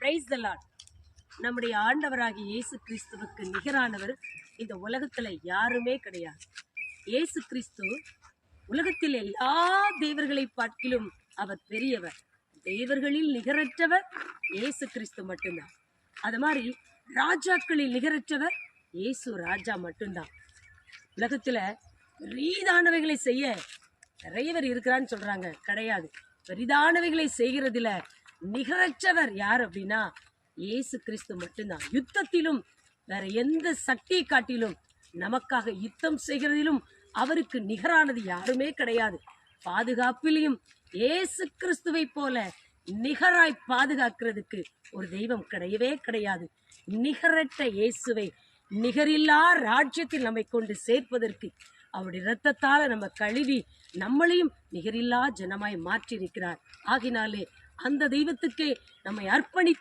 Praise the Lord. நம்முடைய ஆண்டவராகிய இயேசு கிறிஸ்துவுக்கு நிகரானவர் இந்த உலகத்துல யாருமே கிடையாது. இயேசு கிறிஸ்து உலகத்தில் எல்லா தேவர்களை பார்க்கிலும் அவர் பெரியவர். தேவர்களில் நிகரற்றவர் இயேசு கிறிஸ்து மட்டும்தான். அது மாதிரி ராஜாக்களில் நிகரற்றவர் இயேசு ராஜா மட்டும்தான். உலகத்துல பெரிதானவைகளை செய்ய நிறைய பேர் இருக்கிறான்னு சொல்றாங்க, கிடையாது. பெரிதானவைகளை செய்கிறதுல நிகரற்றவர் யார் அப்படின்னா இயேசு கிறிஸ்து மட்டும்தான். யுத்தத்திலும் வேற எந்த சக்தியை காட்டிலும் நமக்காக யுத்தம் செய்கிறதிலும் அவருக்கு நிகரானது யாருமே கிடையாது. பாதுகாப்பிலையும் இயேசு கிறிஸ்துவை போல நிகராய் பாதுகாக்கிறதுக்கு ஒரு தெய்வம் கிடையவே கிடையாது. நிகரற்ற இயேசுவை நிகரில்லா ராஜ்யத்தில் நம்மை கொண்டு சேர்ப்பதற்கு அவருடைய இரத்தத்தால நம்ம கழுவி நம்மளையும் நிகரில்லா ஜனமாய் மாற்றி இருக்கிறார். ஆகினாலே அந்த தெய்வத்துக்கே நம்மை அர்ப்பணித்து